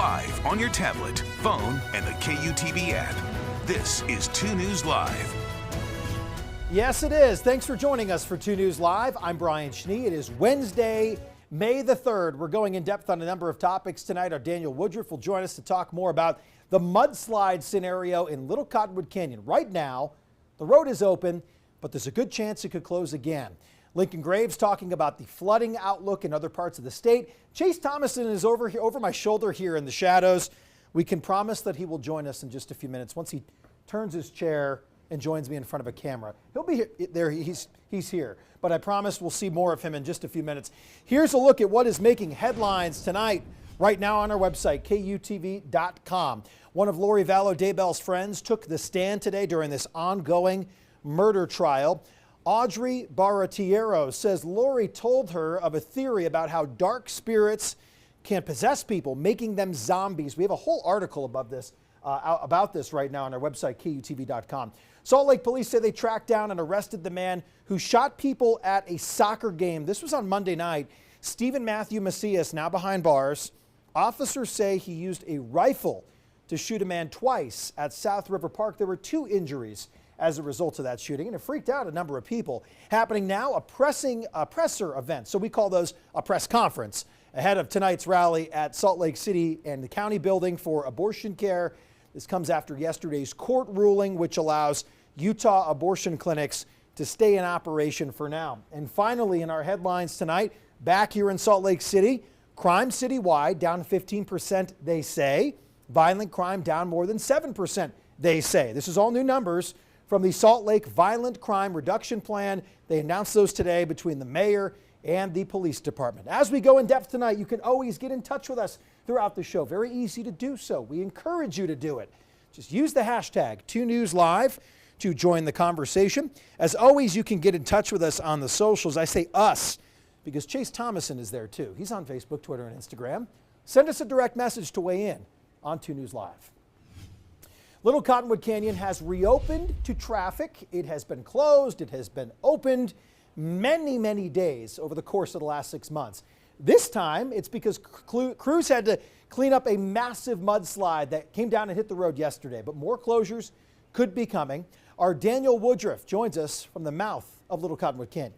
live on your tablet, phone, and the KUTV app. This is 2 News Live. Yes, it is. Thanks for joining us for 2 News Live. I'm Brian Schnee. It is Wednesday, May the 3rd. We're going in depth on a number of topics tonight. Our Daniel Woodruff will join us to talk more about the mudslide scenario in Little Cottonwood Canyon. Right now, the road is open, but there's a good chance it could close again. Lincoln Graves talking about the flooding outlook in other parts of the state. Chase Thomason is over my shoulder here in the shadows. We can promise that he will join us in just a few minutes once he turns his chair and joins me in front of a camera. He'll be here, there, he's here, but I promise we'll see more of him in just a few minutes. Here's a look at what is making headlines tonight, right now on our website, KUTV.com. One of Lori Vallow Daybell's friends took the stand today during this ongoing murder trial. Audrey Baratiero says Lori told her of a theory about how dark spirits can possess people, making them zombies. We have a whole article about this right now on our website, KUTV.com. Salt Lake police say they tracked down and arrested the man who shot people at a soccer game. This was on Monday night. Stephen Matthew Macias, now behind bars. Officers say he used a rifle to shoot a man twice at South River Park. There were 2 injuries as a result of that shooting, and it freaked out a number of people. Happening now, a presser event. So we call those a press conference ahead of tonight's rally at Salt Lake City and the county building for abortion care. This comes after yesterday's court ruling, which allows Utah abortion clinics to stay in operation for now. And finally, in our headlines tonight, back here in Salt Lake City, crime citywide down 15%, they say. Violent crime down more than 7%, they say. This is all new numbers from the Salt Lake Violent Crime Reduction Plan. They announced those today between the mayor and the police department. As we go in depth tonight, you can always get in touch with us throughout the show. Very easy to do so. We encourage you to do it. Just use the hashtag 2NewsLive to join the conversation. As always, you can get in touch with us on the socials. I say us because Chase Thomason is there too. He's on Facebook, Twitter, and Instagram. Send us a direct message to weigh in on 2 News Live. Little Cottonwood Canyon has reopened to traffic. It has been closed. It has been opened many, many days over the course of the last 6 months. This time, it's because crews had to clean up a massive mudslide that came down and hit the road yesterday. But more closures could be coming. Our Daniel Woodruff joins us from the mouth of Little Cottonwood Canyon.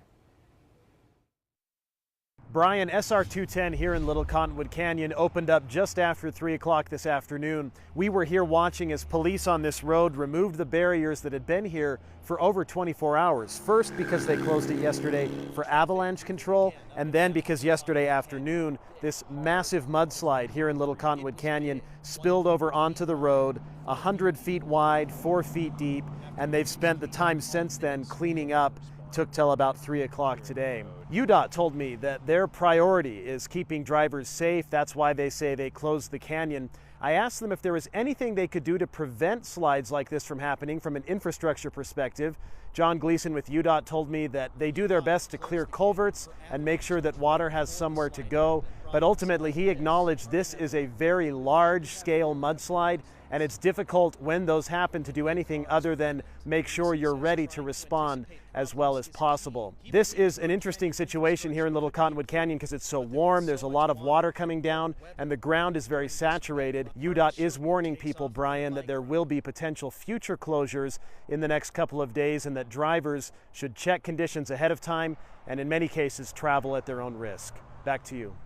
Brian, SR 210 here in Little Cottonwood Canyon opened up just after 3 o'clock this afternoon. We were here watching as police on this road removed the barriers that had been here for over 24 hours. First because they closed it yesterday for avalanche control, and then because yesterday afternoon this massive mudslide here in Little Cottonwood Canyon spilled over onto the road, 100 feet wide, 4 feet deep, and they've spent the time since then cleaning up. Took till about 3 o'clock today. UDOT told me that their priority is keeping drivers safe. That's why they say they closed the canyon. I asked them if there was anything they could do to prevent slides like this from happening from an infrastructure perspective. John Gleason with UDOT told me that they do their best to clear culverts and make sure that water has somewhere to go. But ultimately, he acknowledged this is a very large-scale mudslide, and it's difficult when those happen to do anything other than make sure you're ready to respond as well as possible. This is an interesting situation here in Little Cottonwood Canyon because it's so warm, there's a lot of water coming down, and the ground is very saturated. UDOT is warning people, Brian, that there will be potential future closures in the next couple of days and that drivers should check conditions ahead of time and in many cases travel at their own risk. Back to you.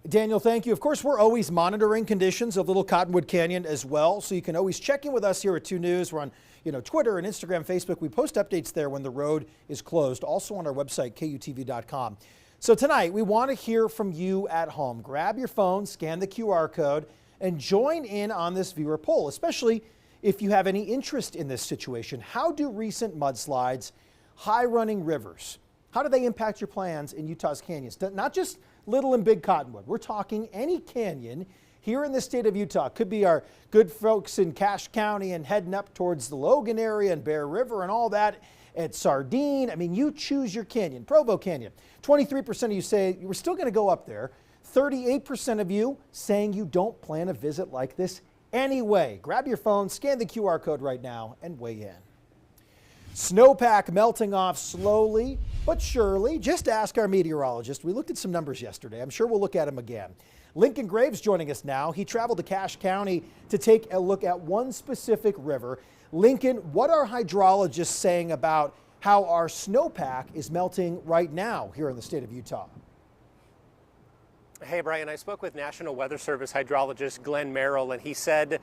Daniel, thank you. Of course, we're always monitoring conditions of Little Cottonwood Canyon as well, so you can always check in with us here at 2 News. We're on Twitter and Instagram, Facebook. We post updates there when the road is closed, also on our website, KUTV.com. So tonight, we want to hear from you at home. Grab your phone, scan the QR code, and join in on this viewer poll, especially if you have any interest in this situation. How do recent mudslides, high-running rivers, how do they impact your plans in Utah's canyons? Not just Little and Big Cottonwood. We're talking any canyon here in the state of Utah. Could be our good folks in Cache County and heading up towards the Logan area and Bear River and all that at Sardine. I mean, you choose your canyon. Provo Canyon. 23% of you say you were still going to go up there. 38% of you saying you don't plan a visit like this anyway. Grab your phone, scan the QR code right now, and weigh in. Snowpack melting off slowly but surely. Just ask our meteorologist. We looked at some numbers yesterday. I'm sure we'll look at them again. Lincoln Graves joining us now. He traveled to Cache County to take a look at one specific river. Lincoln, what are hydrologists saying about how our snowpack is melting right now here in the state of Utah? Hey, Brian, I spoke with National Weather Service hydrologist Glenn Merrill, and he said,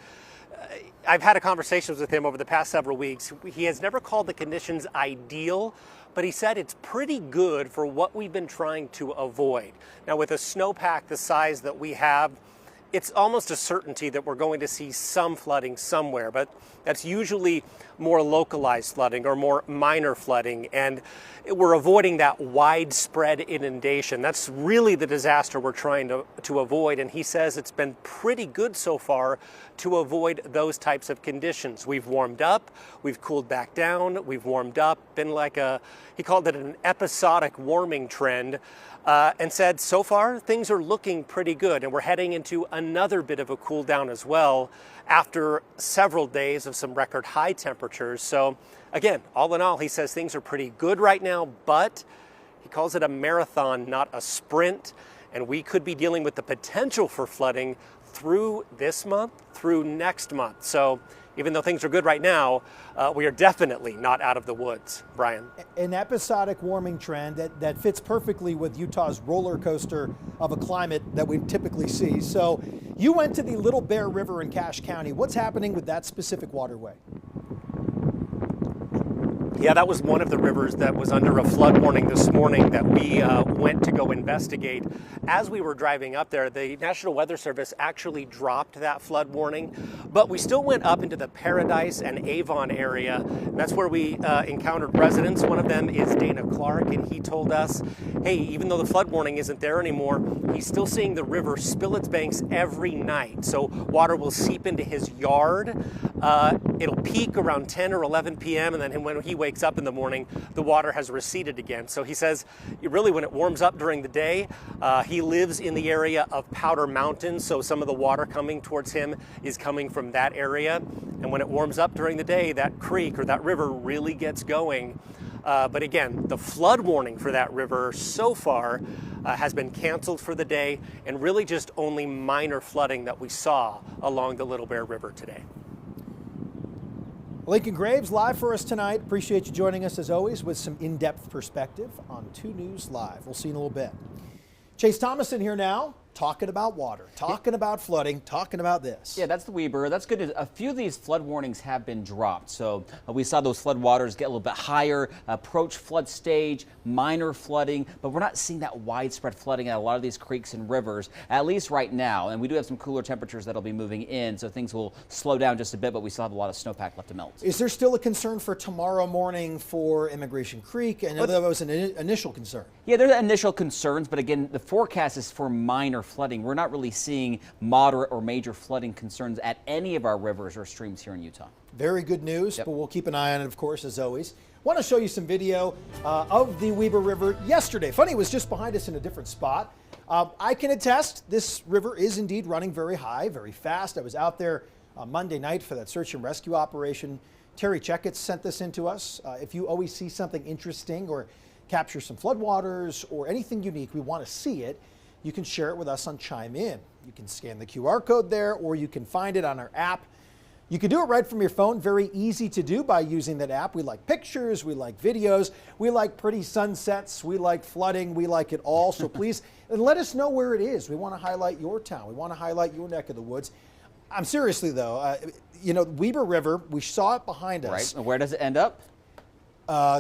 I've had conversations with him over the past several weeks. He has never called the conditions ideal, but he said it's pretty good for what we've been trying to avoid. Now, with a snowpack the size that we have, it's almost a certainty that we're going to see some flooding somewhere, but that's usually more localized flooding or more minor flooding, and we're avoiding that widespread inundation. That's really the disaster we're trying to avoid, and he says it's been pretty good so far to avoid those types of conditions. We've warmed up, we've cooled back down, we've warmed up, been like he called it an episodic warming trend, and said so far things are looking pretty good, and we're heading into another bit of a cool down as well after several days of some record high temperatures. So again, all in all, he says things are pretty good right now, but he calls it a marathon, not a sprint, and we could be dealing with the potential for flooding through this month, through next month. So even though things are good right now, we are definitely not out of the woods, Brian. An episodic warming trend that fits perfectly with Utah's roller coaster of a climate that we typically see. So you went to the Little Bear River in Cache County. What's happening with that specific waterway? Yeah, that was one of the rivers that was under a flood warning this morning that we went to go investigate. As we were driving up there, the National Weather Service actually dropped that flood warning, but we still went up into the Paradise and Avon area. And that's where we encountered residents. One of them is Dana Clark, and he told us, hey, even though the flood warning isn't there anymore, he's still seeing the river spill its banks every night. So water will seep into his yard. It'll peak around 10 or 11 p.m. and then when he wakes up in the morning, the water has receded again. So he says, really, when it warms up during the day, he lives in the area of Powder Mountain, so some of the water coming towards him is coming from that area. And when it warms up during the day, that creek or that river really gets going. But again, the flood warning for that river so far has been canceled for the day, and really just only minor flooding that we saw along the Little Bear River today. Lincoln Graves live for us tonight. Appreciate you joining us as always with some in-depth perspective on 2 News Live. We'll see you in a little bit. Chase Thomason here now, talking about water, talking about flooding, talking about this. Yeah, that's the Weber. That's good. A few of these flood warnings have been dropped. So we saw those flood waters get a little bit higher, approach flood stage, minor flooding, but we're not seeing that widespread flooding at a lot of these creeks and rivers, at least right now. And we do have some cooler temperatures that'll be moving in, so things will slow down just a bit, but we still have a lot of snowpack left to melt. Is there still a concern for tomorrow morning for Immigration Creek? I know that was an initial concern. Yeah, there's initial concerns, but again, the forecast is for minor flooding. We're not really seeing moderate or major flooding concerns at any of our rivers or streams here in Utah. Very good news, but we'll keep an eye on it, of course, as always. Want to show you some video of the Weber River yesterday. Funny, it was just behind us in a different spot. I can attest this river is indeed running very high, very fast. I was out there Monday night for that search and rescue operation. Terry Checkett sent this in to us. If you always see something interesting or capture some floodwaters or anything unique, we want to see it. You can share it with us on Chime In. You can scan the QR code there, or you can find it on our app. You can do it right from your phone. Very easy to do by using that app. We like pictures, we like videos, we like pretty sunsets, we like flooding, we like it all. So please, and let us know where it is. We want to highlight your town. We want to highlight your neck of the woods. I'm seriously though, you know, Weber River, we saw it behind us. Right, where does it end up?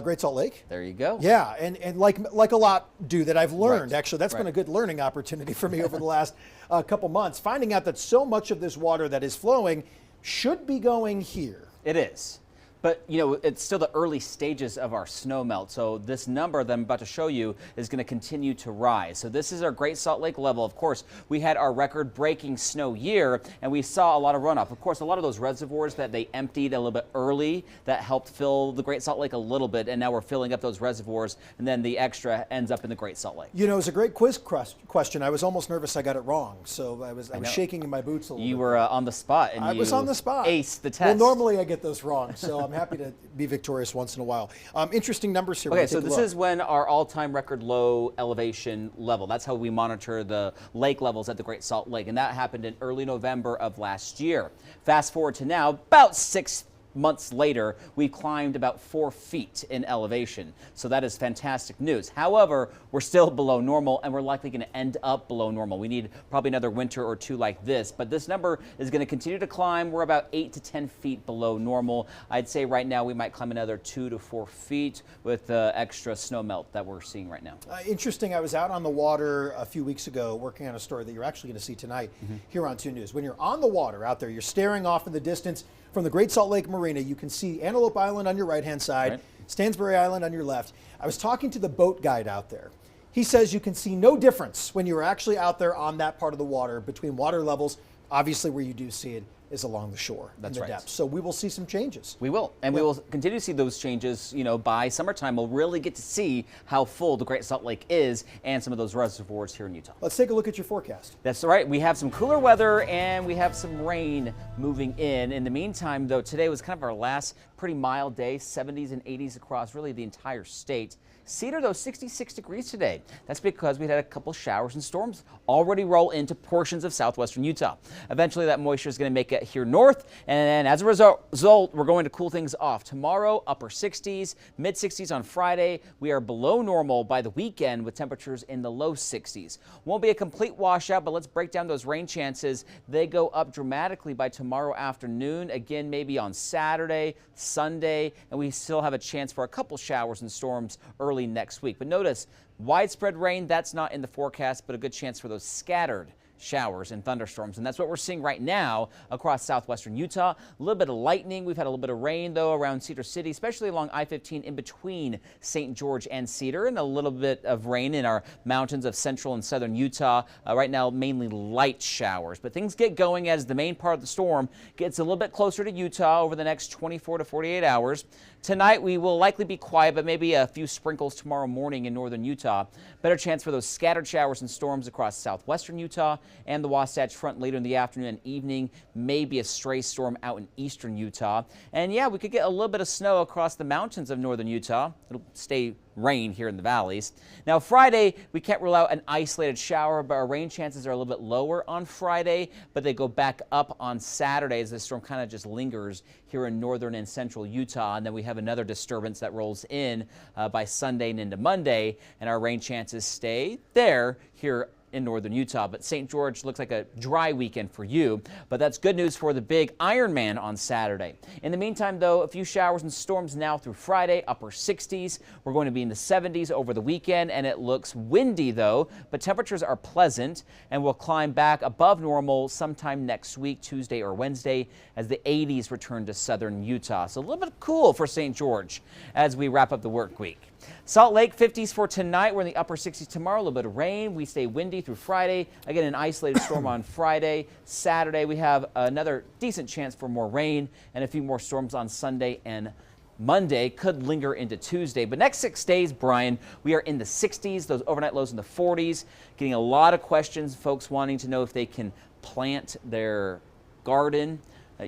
Great Salt Lake. There you go. Yeah, and like a lot do that I've learned. Right. Actually, that's been a good learning opportunity for me over the last couple months. Finding out that so much of this water that is flowing should be going here. It is. But, you know, it's still the early stages of our snow melt. So this number that I'm about to show you is going to continue to rise. So this is our Great Salt Lake level. Of course, we had our record-breaking snow year, and we saw a lot of runoff. Of course, a lot of those reservoirs that they emptied a little bit early, that helped fill the Great Salt Lake a little bit, and now we're filling up those reservoirs, and then the extra ends up in the Great Salt Lake. You know, it was a great quiz question. I was almost nervous I got it wrong, so I was shaking in my boots a little bit. You were on the spot, and I was on the spot. Aced the test. Well, normally I get those wrong, so I'm happy to be victorious once in a while. Interesting numbers here. Okay, so this is when our all-time record low elevation level. That's how we monitor the lake levels at the Great Salt Lake, and that happened in early November of last year. Fast forward to now, about 6 months later, we climbed about 4 feet in elevation. So that is fantastic news. However, we're still below normal, and we're likely going to end up below normal. We need probably another winter or two like this, but this number is going to continue to climb. We're about 8 to 10 feet below normal. I'd say right now we might climb another 2 to 4 feet with the extra snow melt that we're seeing right now. Interesting. I was out on the water a few weeks ago working on a story that you're actually going to see tonight here on 2 News. When you're on the water out there, you're staring off in the distance from the Great Salt Lake Marina. You can see Antelope Island on your right-hand side, Stansbury Island on your left. I was talking to the boat guide out there. He says you can see no difference when you're actually out there on that part of the water between water levels. Obviously, where you do see it is along the shore in the depths. So we will see some changes. We will, and we will continue to see those changes. You know, by summertime, we'll really get to see how full the Great Salt Lake is and some of those reservoirs here in Utah. Let's take a look at your forecast. That's right. We have some cooler weather and we have some rain moving in. In the meantime, though, today was kind of our last pretty mild day, 70s and 80s across really the entire state. Cedar, though, 66 degrees today. That's because we had a couple showers and storms already roll into portions of southwestern Utah. Eventually, that moisture is going to make it here north, and as a result, we're going to cool things off. Tomorrow, upper 60s, mid 60s on Friday. We are below normal by the weekend with temperatures in the low 60s. Won't be a complete washout, but let's break down those rain chances. They go up dramatically by tomorrow afternoon, again maybe on Saturday, Sunday, and we still have a chance for a couple showers and storms early next week. But notice, widespread rain, that's not in the forecast, but a good chance for those scattered showers and thunderstorms, and that's what we're seeing right now across southwestern Utah. A little bit of lightning. We've had a little bit of rain, though, around Cedar City, especially along I-15 in between St. George and Cedar, and a little bit of rain in our mountains of central and southern Utah. Right now, mainly light showers, but things get going as the main part of the storm gets a little bit closer to Utah over the next 24 to 48 hours. Tonight, we will likely be quiet, but maybe a few sprinkles tomorrow morning in northern Utah. Better chance for those scattered showers and storms across southwestern Utah and the Wasatch Front later in the afternoon and evening. Maybe a stray storm out in eastern Utah. And yeah, we could get a little bit of snow across the mountains of northern Utah. It'll stay rain here in the valleys. Now Friday, we can't rule out an isolated shower, but our rain chances are a little bit lower on Friday, but they go back up on Saturday as the storm kind of just lingers here in northern and central Utah. And then we have another disturbance that rolls in by Sunday and into Monday, and our rain chances stay there here in northern Utah. But St. George looks like a dry weekend for you, but that's good news for the big Ironman on Saturday. In the meantime, though, a few showers and storms now through Friday, upper 60s. We're going to be in the 70s over the weekend, and it looks windy, though, but temperatures are pleasant, and we'll climb back above normal sometime next week, Tuesday or Wednesday, as the 80s return to southern Utah. So a little bit cool for St. George as we wrap up the work week. Salt Lake, 50s for tonight. We're in the upper 60s tomorrow. A little bit of rain. We stay windy through Friday. Again, an isolated storm on Friday. Saturday, we have another decent chance for more rain and a few more storms on Sunday and Monday. Could linger into Tuesday. But next 6 days, Brian, we are in the 60s. Those overnight lows in the 40s. Getting a lot of questions, folks wanting to know if they can plant their garden.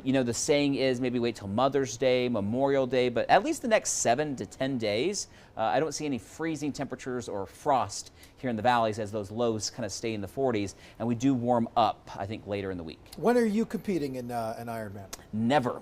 You know, the saying is maybe wait till Mother's Day, Memorial Day, but at least the next 7 to 10 days, I don't see any freezing temperatures or frost here in the valleys as those lows kind of stay in the 40s, and we do warm up, I think, later in the week. When are you competing in an Ironman? Never.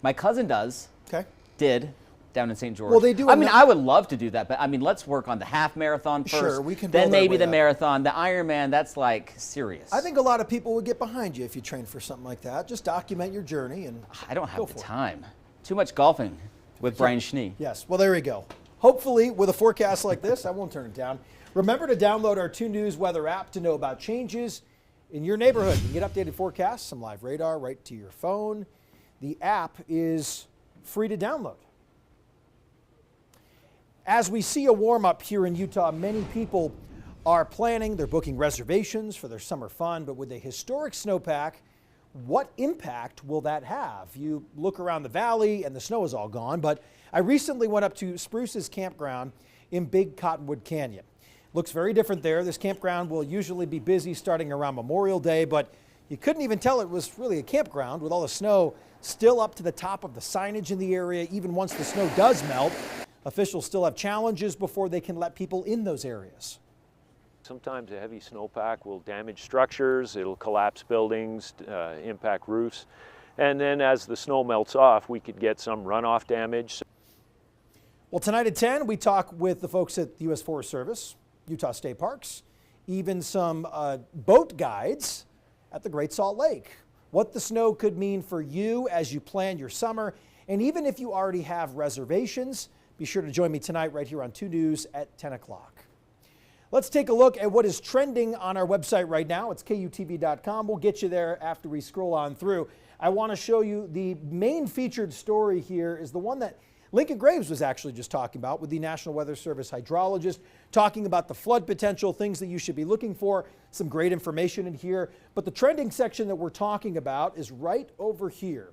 My cousin does. Okay. Did. Down in St. George. Well, they do. I mean, I would love to do that, but I mean, let's work on the half marathon first. Sure, we can. Then maybe the marathon, the Ironman. That's like serious. I think a lot of people would get behind you if you train for something like that. Just document your journey and. I don't have the time. Too much golfing with Brian Schnee. Yes. Well, there we go. Hopefully, with a forecast like this, I won't turn it down. Remember to download our 2 News weather app to know about changes in your neighborhood. You can get updated forecasts, some live radar right to your phone. The app is free to download. As we see a warm-up here in Utah, many people are planning, they're booking reservations for their summer fun, but with a historic snowpack, what impact will that have? You look around the valley and the snow is all gone, but I recently went up to Spruce's campground in Big Cottonwood Canyon. Looks very different there. This campground will usually be busy starting around Memorial Day, but you couldn't even tell it was really a campground with all the snow still up to the top of the signage in the area. Even once the snow does melt, officials still have challenges before they can let people in those areas. Sometimes a heavy snowpack will damage structures, it'll collapse buildings, impact roofs, and then as the snow melts off, we could get some runoff damage. Well, tonight at 10, we talk with the folks at the U.S. Forest Service, Utah State Parks, even some boat guides at the Great Salt Lake. What the snow could mean for you as you plan your summer, and even if you already have reservations, be sure to join me tonight right here on 2 News at 10 o'clock. Let's take a look at what is trending on our website right now. It's KUTV.com. We'll get you there after we scroll on through. I want to show you the main featured story here is the one that Lincoln Graves was actually just talking about with the National Weather Service hydrologist, talking about the flood potential, things that you should be looking for, some great information in here. But the trending section that we're talking about is right over here.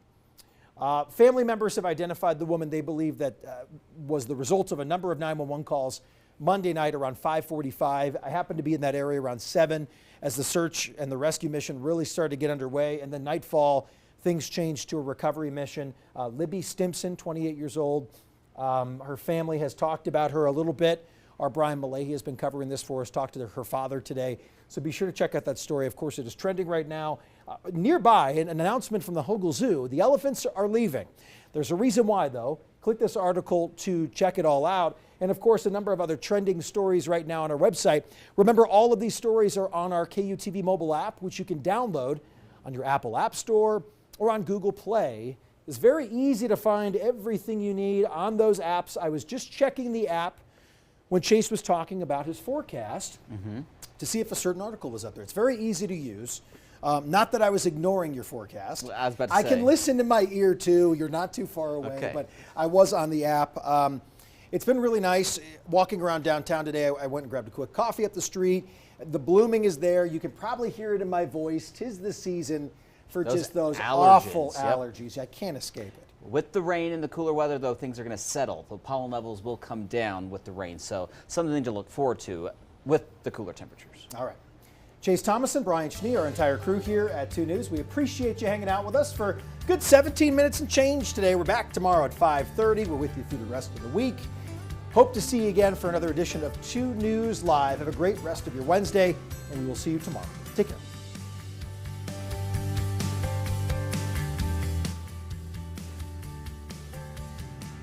Family members have identified the woman they believe that was the result of a number of 911 calls Monday night around 5:45. I happened to be in that area around 7 as the search and the rescue mission really started to get underway. And then nightfall, things changed to a recovery mission. Libby Stimson, 28 years old. Her family has talked about her a little bit. Our Brian Malahy has been covering this for us, talked to her father today. So be sure to check out that story. Of course, it is trending right now. Nearby, an announcement from the Hogle Zoo. The elephants are leaving. There's a reason why, though. Click this article to check it all out. And of course, a number of other trending stories right now on our website. Remember, all of these stories are on our KUTV mobile app, which you can download on your Apple App Store or on Google Play. It's very easy to find everything you need on those apps. I was just checking the app when Chase was talking about his forecast to see if a certain article was up there. It's very easy to use. Not that I was ignoring your forecast. I was about to I say. can listen in my ear too. You're not too far away, Okay. but I was on the app. It's been really nice walking around downtown today. I went and grabbed a quick coffee up the street. The blooming is there. You can probably hear it in my voice. 'Tis the season for just those awful allergies. I can't escape it. With the rain and the cooler weather, though, things are going to settle. The pollen levels will come down with the rain, so something to look forward to with the cooler temperatures. All right. Chase Thomason, Brian Schnee, our entire crew here at 2 News. We appreciate you hanging out with us for a good 17 minutes and change today. We're back tomorrow at 5:30. We're with you through the rest of the week. Hope to see you again for another edition of 2 News Live. Have a great rest of your Wednesday, and we will see you tomorrow. Take care.